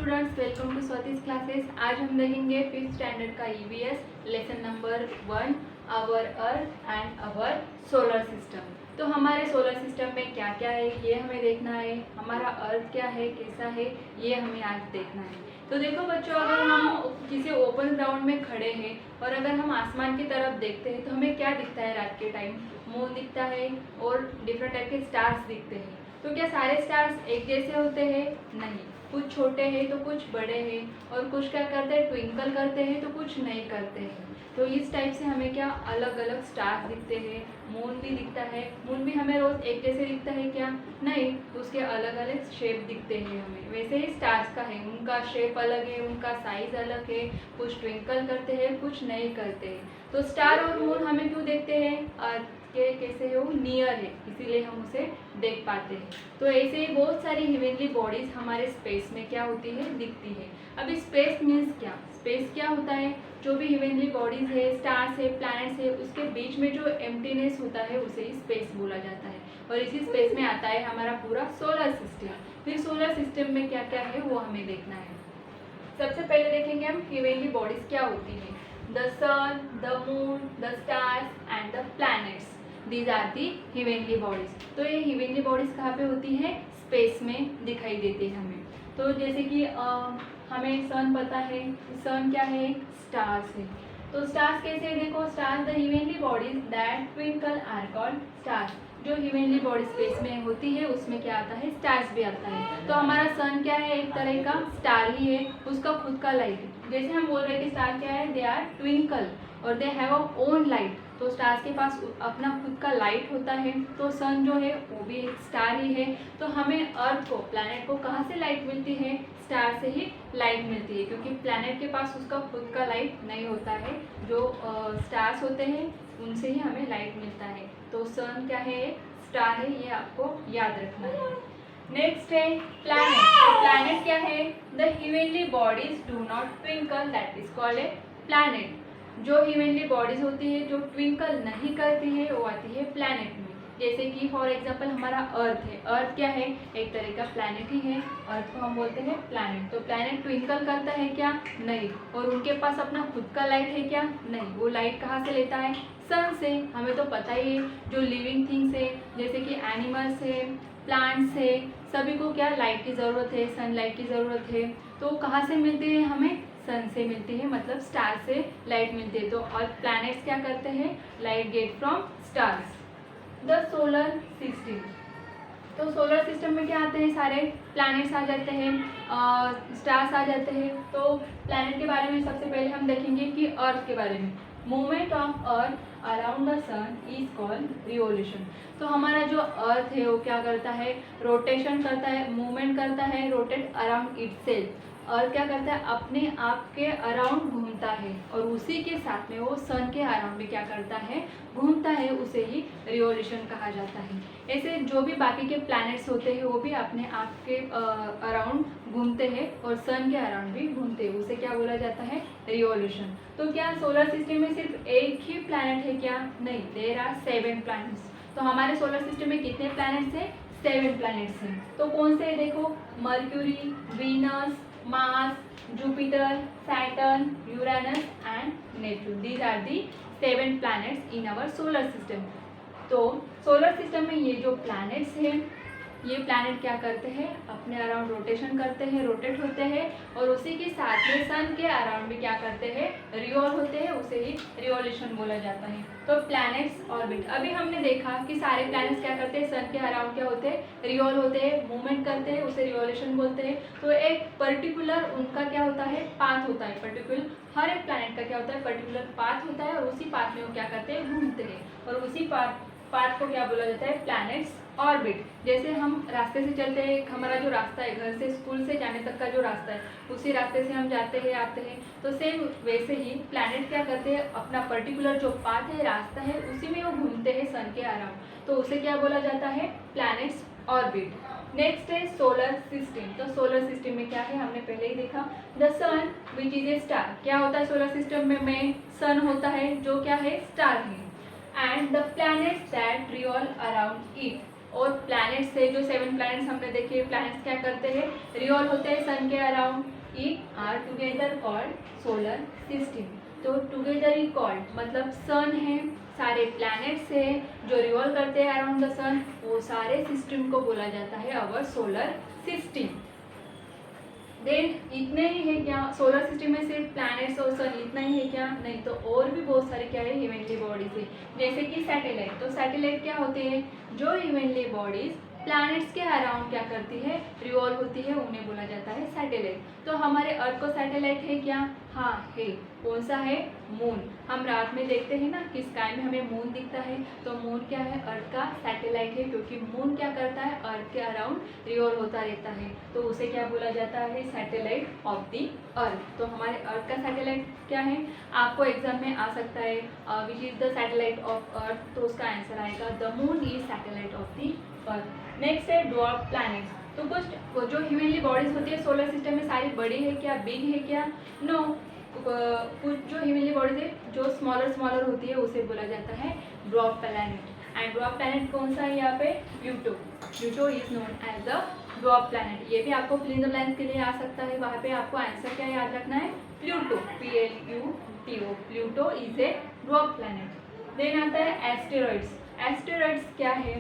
Students, welcome to Swati's classes. आज हम देखेंगे 5th स्टैंडर्ड का EVS lesson number 1 our earth and our solar system. तो हमारे सोलर सिस्टम में क्या क्या है ये हमें देखना है, हमारा अर्थ क्या है, कैसा है, ये हमें आज देखना है। तो देखो बच्चों, अगर हम किसी ओपन ग्राउंड में खड़े हैं और अगर हम आसमान की तरफ देखते हैं तो हमें क्या दिखता है? रात के टाइम मून दिखता है और डिफरेंट टाइप के स्टार्स दिखते हैं। तो क्या सारे स्टार्स एक जैसे होते हैं? नहीं, कुछ छोटे हैं तो कुछ बड़े हैं, और कुछ क्या करते हैं, ट्विंकल करते हैं, तो कुछ नहीं करते हैं। तो इस टाइप से हमें क्या अलग अलग स्टार्स दिखते हैं। मून भी दिखता है, मून भी हमें रोज एक जैसे दिखता है क्या? नहीं, उसके अलग अलग शेप दिखते हैं हमें। वैसे ही स्टार्स का है, उनका शेप अलग है, उनका साइज अलग है, कुछ ट्विंकल करते हैं, कुछ नहीं करते हैं। तो स्टार और मून हमें क्यों देखते हैं? अर्थ के कैसे है, वो नियर है, इसीलिए हम उसे देख पाते हैं। तो ऐसे ही बहुत सारी हेवनली बॉडीज हमारे स्पेस में क्या होती है, दिखती है। अभी स्पेस मीन्स क्या? स्पेस क्या होता है? जो भी हेवनली बॉडीज है, स्टार्स है, प्लैनेट्स है, उसके बीच में जो एम्प्टीनेस होता है उसे ही स्पेस बोला जाता है। और इसी स्पेस में आता है हमारा पूरा सोलर सिस्टम। फिर सोलर सिस्टम में क्या क्या है वो हमें देखना है। सबसे पहले देखेंगे हम हेवनली बॉडीज क्या होती है। The sun, the moon, the stars and the planets, these are the heavenly bodies. तो ये हेवनली बॉडीज कहाँ पे होती है? स्पेस में दिखाई देती है हमें। तो जैसे कि हमें सन पता है, सन क्या है? स्टार्स है। तो स्टार्स कैसे है? देखो, stars the heavenly bodies that twinkle are called stars. जो हेवनली बॉडी स्पेस में होती है उसमें क्या आता है? स्टार्स भी आता है। तो हमारा सन क्या है? एक तरह का स्टार ही है, उसका खुद का लाइट है। जैसे हम बोल रहे हैं कि स्टार क्या है? दे आर ट्विंकल और they have a own light. तो स्टार्स के पास अपना खुद का लाइट होता है। तो सन जो है वो भी एक स्टार ही है। तो हमें अर्थ को, प्लैनेट को कहाँ से लाइट मिलती है? स्टार से ही लाइट मिलती है, क्योंकि प्लैनेट के पास उसका खुद का लाइट नहीं होता है। जो स्टार्स होते हैं उनसे ही हमें लाइट मिलता है। तो सन क्या है? स्टार है, ये आपको याद रखना है। नेक्स्ट है प्लैनेट। तो प्लैनेट क्या है? The heavenly bodies do not twinkle, that is called a planet. जो हेवनली बॉडीज होती है जो ट्विंकल नहीं करती है वो आती है प्लैनेट में। जैसे कि फॉर एग्जांपल हमारा अर्थ है। अर्थ क्या है? एक तरह का प्लैनेट ही है। अर्थ को हम बोलते हैं प्लैनेट। तो प्लैनेट ट्विंकल करता है क्या? नहीं। और उनके पास अपना खुद का लाइट है क्या? नहीं। वो लाइट कहाँ से लेता है? सन से। हमें तो पता ही है, जो लिविंग थिंग्स है जैसे कि एनिमल्स है, प्लांट्स है, सभी को क्या लाइट की ज़रूरत है, सनलाइट की ज़रूरत है। तो कहाँ से मिलती है? हमें सन से मिलती है, मतलब स्टार से लाइट मिलती है। तो और प्लैनेट्स क्या करते हैं? Light get from stars. The solar system. तो सोलर सिस्टम में क्या आते हैं? सारे प्लैनेट्स आ जाते हैं, स्टार्स आ जाते हैं। तो प्लैनेट के बारे में सबसे पहले हम देखेंगे कि अर्थ के बारे में। Movement of earth around the sun is called revolution. तो हमारा जो अर्थ है वो क्या करता है? रोटेशन करता है, मूवमेंट करता है, रोटेट अराउंड इटसेल्फ। अर्थ क्या करता है? अपने आप के अराउंड घूमता है, और उसी के साथ में वो सन के अराउंड भी क्या करता है? घूमता है। उसे ही रिवोल्यूशन कहा जाता है। ऐसे जो भी बाकी के प्लैनेट्स होते हैं वो भी अपने आप के अराउंड घूमते हैं और सन के अराउंड भी घूमते हैं। उसे क्या बोला जाता है? रिवोल्यूशन। तो क्या सोलर सिस्टम में सिर्फ एक ही प्लैनेट है क्या? नहीं, देयर आर 7 प्लैनेट्स। तो हमारे सोलर सिस्टम में कितने प्लैनेट्स हैं? 7 प्लैनेट्स हैं। तो कौन से? देखो, Mercury, Venus, Mars, Jupiter, Saturn, Uranus and Neptune. These are the 7 planets in our solar system. तो सोलर सिस्टम में ये जो प्लैनेट्स हैं, ये प्लैनेट क्या करते हैं? अपने अराउंड रोटेशन करते हैं, रोटेट होते हैं, और उसी के साथ में सन के अराउंड भी क्या करते हैं? रिवॉल्व होते हैं। उसे ही रिवोल्यूशन बोला जाता है। तो प्लैनेट्स ऑर्बिट। अभी हमने देखा कि सारे प्लैनेट्स क्या करते हैं? सन के अराउंड क्या होते हैं? रिवॉल्व होते हैं, मूवमेंट करते हैं, उसे रिवोल्यूशन बोलते हैं। तो एक पर्टिकुलर उनका क्या होता है? पाथ होता है। पर्टिकुलर हर एक प्लैनेट का क्या होता है? पर्टिकुलर पाथ होता है, और उसी पाथ में वो क्या करते हैं? घूमते हैं। और उसी पाथ को क्या बोला जाता है? Planets orbit. जैसे हम रास्ते से चलते हैं, हमारा जो रास्ता है घर से स्कूल से जाने तक का जो रास्ता है, उसी रास्ते से हम जाते हैं, आते हैं। तो सेम वैसे ही प्लैनेट क्या करते हैं? अपना पर्टिकुलर जो पाथ है, रास्ता है, उसी में वो घूमते हैं सन के अराउंड। तो उसे क्या बोला जाता है? Planets orbit. नेक्स्ट है सोलर सिस्टम। तो सोलर सिस्टम में क्या है? हमने पहले ही देखा, the sun which is a star. क्या होता है सोलर सिस्टम में? सन होता है जो क्या है? स्टार है। And the planets that revolve around it. और प्लैनेट्स है, जो 7 प्लैनेट्स हमने देखे, प्लैनेट्स क्या करते हैं, रिवॉल्व होते हैं सन के around, it are together called solar system. तो टुगेदर इज कॉल्ड मतलब सन है, सारे प्लैनेट्स है जो रिवॉल्व करते हैं अराउंड द सन, वो सारे सिस्टम को बोला जाता है अवर सोलर सिस्टम। देन इतने ही है क्या, सोलर सिस्टम में सिर्फ प्लैनेट्स और सन इतना ही है क्या, नहीं, तो और भी बहुत सारे क्या है हेवनली बॉडीज है, जैसे कि सैटेलाइट। तो सैटेलाइट क्या होते हैं, जो हेवनली बॉडीज प्लैनेट्स के अराउंड क्या करती है, रिवॉल्व होती है, उन्हें बोला जाता है सैटेलाइट। तो हमारे अर्थ को सैटेलाइट है क्या, हाँ है। कौन सा है, मून। हम रात में देखते हैं ना कि स्काई में हमें मून दिखता है, तो मून क्या है, अर्थ का सैटेलाइट है, क्योंकि मून क्या करता है, अर्थ के अराउंड रिवॉल्व होता रहता है, तो उसे क्या बोला जाता है, सैटेलाइट ऑफ द अर्थ। तो हमारे अर्थ का सैटेलाइट क्या है, आपको एग्जाम में आ सकता है which is the satellite of earth, तो उसका आंसर आएगा the moon is satellite of the earth. Next है ड्वार्फ प्लैनेट्स। तो कुछ जो ह्यूमनली बॉडीज होती है सोलर सिस्टम में सारी बड़ी है क्या, बिग है क्या, नो। कुछ जो ह्यूमनली बॉडीज है जो स्मॉलर होती है उसे बोला जाता है dwarf planet. And dwarf planet कौन सा है यहाँ पे, Pluto. Pluto is known as the dwarf planet. ये भी आपको फिल इन द ब्लैंक्स के लिए आ सकता है, वहाँ पे आपको आंसर क्या याद रखना है, Pluto, PLUTO। Pluto is a dwarf planet. Then आता है एस्टेरॉइड्स। एस्टेरॉइड्स क्या है,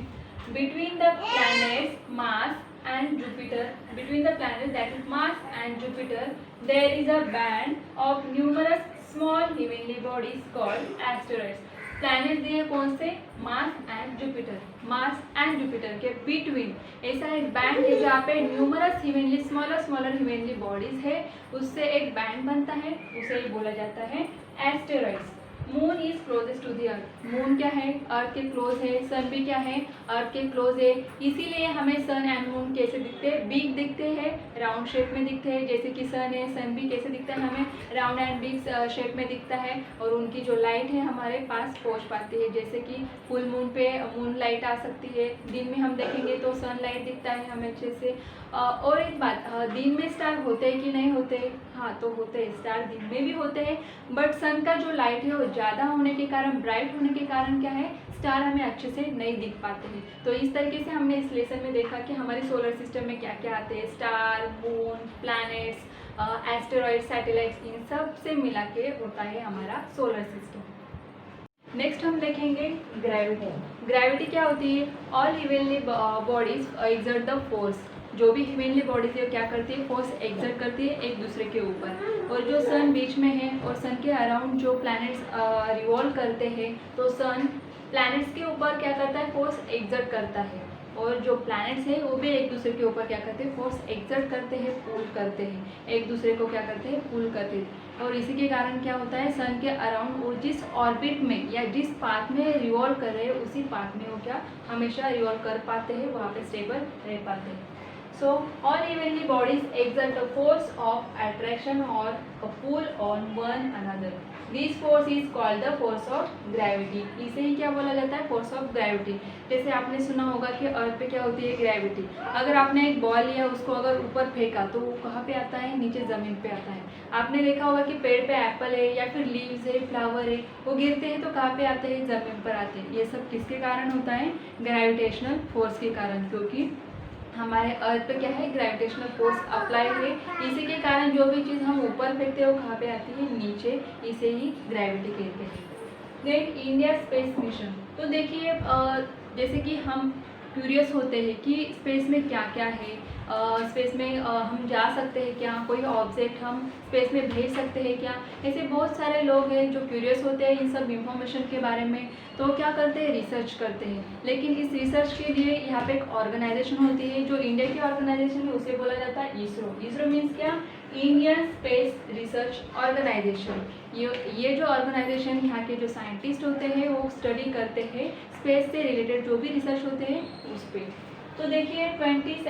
between the planets Mars and Jupiter, between the planets that is Mars and Jupiter, there is a band of numerous small heavenly bodies called asteroids. Planet दिए कौन से, Mars and Jupiter. Mars and Jupiter के between ऐसा एक band है जहाँ पे numerous हिवेनली smaller हिवेनली bodies है, उससे एक बैंड बनता है, उसे बोला जाता है asteroids. Moon is closest to the earth. Moon क्या है, अर्थ के क्लोज है। सन भी क्या है, अर्थ के क्लोज है। इसीलिए हमें सन एंड मून कैसे दिखते हैं, बिग दिखते हैं, राउंड शेप में दिखते हैं। जैसे कि सन है, सन भी कैसे दिखता है, हमें राउंड एंड बिग शेप में दिखता है, और उनकी जो लाइट है हमारे पास पहुंच पाती है। जैसे कि फुल मून पे मून लाइट आ सकती है, दिन में हम देखेंगे तो सन लाइट दिखता है हमें अच्छे से। और एक बात, दिन में स्टार होते हैं कि नहीं होते, हाँ तो होते हैं, स्टार दिन में भी होते हैं, बट सन का जो लाइट है वो ज़्यादा होने के कारण, ब्राइट होने के कारण क्या है, स्टार हमें अच्छे से नहीं दिख पाते हैं। तो इस तरीके से हमने इस लेसन में देखा कि हमारे सोलर सिस्टम में क्या क्या आते हैं, star, moon, planets, asteroid, satellites, इन सब से मिला के होता है हमारा सोलर सिस्टम। नेक्स्ट हम देखेंगे ग्रेविटी। ग्रेविटी क्या होती है, all heavenly bodies exert the force. जो भी हेवनली बॉडीज है वो क्या करती है, फोर्स एक्सर्ट करती है एक दूसरे के ऊपर। और जो सन बीच में है और सन के अराउंड जो प्लैनेट्स रिवॉल्व करते हैं, तो सन प्लैनेट्स के ऊपर क्या करता है, फोर्स एक्सर्ट करता है, और जो प्लैनेट्स है वो भी एक दूसरे के ऊपर क्या करते हैं, फोर्स एक्सर्ट करते हैं, पुल करते हैं, एक दूसरे को क्या करते हैं, पुल करते हैं। और इसी के कारण क्या होता है, सन के अराउंड वो जिस ऑर्बिट में या जिस पाथ में रिवॉल्व कर रहे हैं उसी पाथ में वो क्या हमेशा रिवॉल्व कर पाते हैं, वहाँ पे स्टेबल रह पाते हैं। So all heavenly bodies exert a force of attraction or a pull on one another. This force is called the force of gravity. इसे ही क्या बोला जाता है, force of gravity। जैसे आपने सुना होगा कि अर्थ पे क्या होती है, ग्रेविटी। अगर आपने एक बॉल लिया, उसको अगर ऊपर फेंका तो वो कहाँ पे आता है, नीचे ज़मीन पे आता है। आपने देखा होगा कि पेड़ पे एप्पल है या फिर लीव्स है, फ्लावर है, वो गिरते हैं तो कहाँ पे आते हैं, ज़मीन पर आते हैं। ये सब किसके कारण होता है, ग्रेविटेशनल फोर्स के कारण, क्योंकि हमारे अर्थ पे क्या है, ग्रेविटेशनल फोर्स अप्लाई है। इसी के कारण जो भी चीज़ हम ऊपर फेंकते हैं वो कहाँ पे आती है, नीचे। इसे ही ग्रेविटी कहते हैं। Then India space mission. तो देखिए जैसे कि हम क्यूरियस होते हैं कि स्पेस में क्या क्या है, स्पेस में हम जा सकते हैं क्या, कोई ऑब्जेक्ट हम स्पेस में भेज सकते हैं क्या, ऐसे बहुत सारे लोग हैं जो क्यूरियस होते हैं इन सब इंफॉर्मेशन के बारे में। तो क्या करते हैं, रिसर्च करते हैं। लेकिन इस रिसर्च के लिए यहाँ पे एक ऑर्गेनाइजेशन होती है, जो इंडिया की ऑर्गेनाइजेशन है उसे बोला जाता है इसरो। इसरो मीन्स क्या, इंडियन स्पेस रिसर्च ऑर्गेनाइजेशन। ये जो ऑर्गेनाइजेशन, यहाँ के जो साइंटिस्ट होते हैं वो स्टडी करते हैं स्पेस से रिलेटेड जो भी रिसर्च होते हैं उस पर। तो देखिए 22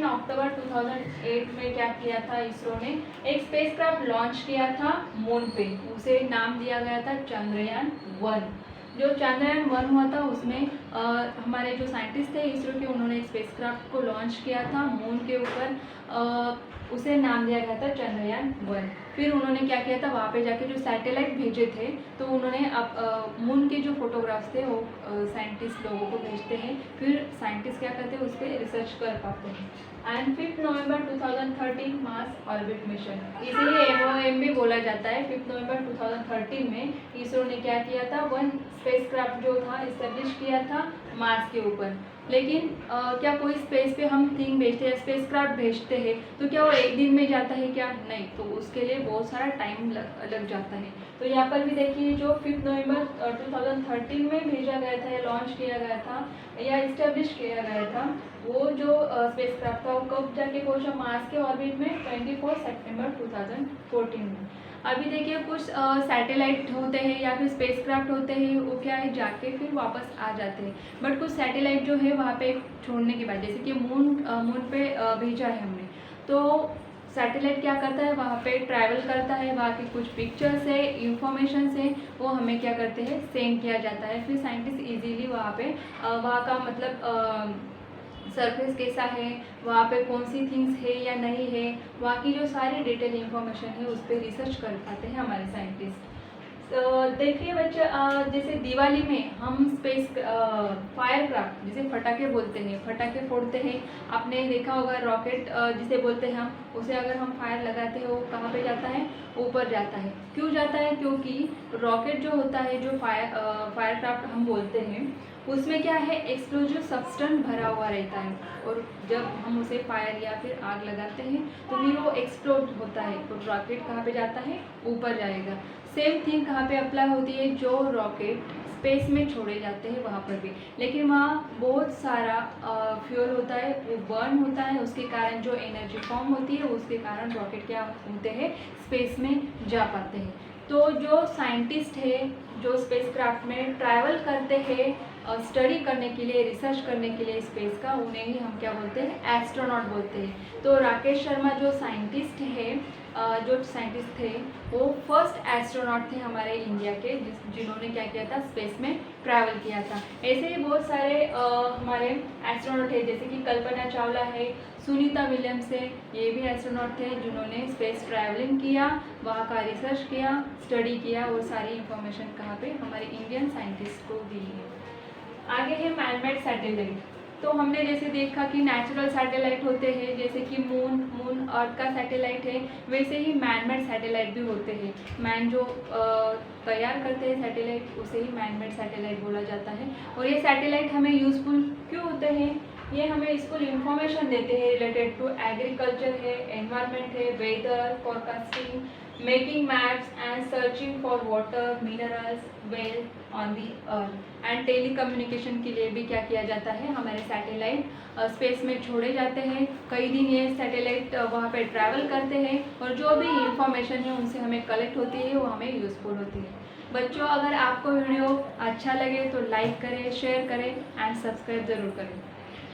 अक्टूबर 2008 में क्या किया था, इसरो ने एक स्पेसक्राफ्ट लॉन्च किया था मून पे। उसे नाम दिया गया था चंद्रयान 1। जो चंद्रयान 1 हुआ था उसमें हमारे जो साइंटिस्ट थे इसरो के, उन्होंने स्पेसक्राफ्ट को लॉन्च किया था मून के ऊपर। उसे नाम दिया गया था चंद्रयान-1। फिर उन्होंने क्या किया था, वहाँ पे जाके जो सैटेलाइट भेजे थे, तो उन्होंने अब मून के जो फोटोग्राफ्स थे वो साइंटिस्ट लोगों को भेजते हैं, फिर साइंटिस्ट क्या करते हैं उस पर रिसर्च कर पाते हैं। And 5 November 2013 Mars orbit mission, इसीलिए MOM भी बोला जाता है। 5 नवंबर 2013 में इसरो ने क्या किया था, 1 स्पेसक्राफ्ट जो था इस्टेब्लिश किया था मार्स के ऊपर। लेकिन क्या कोई स्पेस पे हम थिंग भेजते हैं, स्पेसक्राफ्ट भेजते हैं, तो क्या वो एक दिन में जाता है क्या? नहीं, तो उसके लिए बहुत सारा टाइम लग जाता है। तो यहाँ पर भी देखिए, जो 5 नवंबर 2013 में भेजा गया था या लॉन्च किया गया था या इस्टेब्लिश किया गया था, वो जो स्पेसक्राफ्ट था वो कब जाके पहुंचा मार्स के ऑर्बिट में? 24 सितंबर 2014 में। अभी देखिए, कुछ सैटेलाइट होते हैं या फिर स्पेसक्राफ्ट होते हैं, वो क्या है, जाके फिर वापस आ जाते हैं। बट कुछ सैटेलाइट जो है वहाँ पे छोड़ने के बाद, जैसे कि मून पे भेजा है हमने, तो सैटेलाइट क्या करता है, वहाँ पे ट्रैवल करता है, वहाँ की कुछ पिक्चर्स है, इंफॉर्मेशन है, वो हमें क्या करते हैं, सेंड किया जाता है। फिर साइंटिस्ट इजीली वहाँ पे वहाँ का मतलब सरफेस कैसा है, वहाँ पे कौन सी थिंग्स है या नहीं है, वहाँ की जो सारी डिटेल इंफॉर्मेशन है उस पर रिसर्च कर पाते हैं हमारे साइंटिस्ट। तो देखिए बच्चे, जैसे दिवाली में हम फायर क्राफ्ट, जिसे फटाके बोलते हैं, फटाके फोड़ते हैं। आपने देखा होगा रॉकेट जिसे बोलते हैं हम, उसे अगर हम फायर लगाते हैं वो कहाँ पे जाता है, ऊपर जाता है। क्यों जाता है? क्योंकि रॉकेट जो होता है, जो फायर क्राफ्ट हम बोलते हैं, उसमें क्या है, एक्सप्लोजिव सब्सटेंस भरा हुआ रहता है, और जब हम उसे फायर या फिर आग लगाते हैं तो फिर वो एक्सप्लोड होता है, तो रॉकेट कहाँ पे जाता है, ऊपर जाएगा। सेम थिंग कहाँ पे अप्लाई होती है, जो रॉकेट स्पेस में छोड़े जाते हैं वहाँ पर भी, लेकिन वहाँ बहुत सारा फ्यूल होता है, वो बर्न होता है, उसके कारण जो एनर्जी फॉर्म होती है उसके कारण रॉकेट क्या होते हैं, स्पेस में जा पाते हैं। तो जो साइंटिस्ट है, जो स्पेसक्राफ्ट में ट्रैवल करते हैं स्टडी करने के लिए, रिसर्च करने के लिए स्पेस का, उन्हें ही हम क्या बोलते हैं, एस्ट्रोनॉट बोलते हैं। तो राकेश शर्मा जो साइंटिस्ट है, जो साइंटिस्ट थे, वो फर्स्ट एस्ट्रोनॉट थे हमारे इंडिया के, जिन्होंने क्या किया था, स्पेस में ट्रैवल किया था। ऐसे ही बहुत सारे हमारे एस्ट्रोनॉट है, जैसे कि कल्पना चावला है, सुनीता विलियम्स है, ये भी एस्ट्रोनॉट थे जिन्होंने स्पेस ट्रैवलिंग किया, वहाँ का रिसर्च किया, स्टडी किया, वो सारी इंफॉर्मेशन कहाँ पे, हमारे इंडियन साइंटिस्ट को दी है। आगे है मैनमेड सैटेलाइट। तो हमने जैसे देखा कि नेचुरल सैटेलाइट होते हैं, जैसे कि मून अर्थ का सैटेलाइट है, वैसे ही मैनमेड सैटेलाइट भी होते हैं। मैन जो तैयार करते हैं सैटेलाइट, उसे ही मैनमेड सैटेलाइट बोला जाता है। और ये सैटेलाइट हमें यूज़फुल क्यों होते हैं? ये हमें यूज़फुल इंफॉर्मेशन देते हैं रिलेटेड टू एग्रीकल्चर है, एनवायरनमेंट है, weather forecasting, making maps and searching for water, minerals, well on the earth. And telecommunication के लिए भी क्या किया जाता है, हमारे सैटेलाइट स्पेस में छोड़े जाते हैं। कई दिन ये सैटेलाइट वहाँ पे ट्रैवल करते हैं, और जो भी इंफॉर्मेशन है उनसे हमें कलेक्ट होती है, वो हमें यूज़फुल होती है। बच्चों, अगर आपको वीडियो अच्छा लगे तो लाइक करें, शेयर करें एंड सब्सक्राइब ज़रूर करें।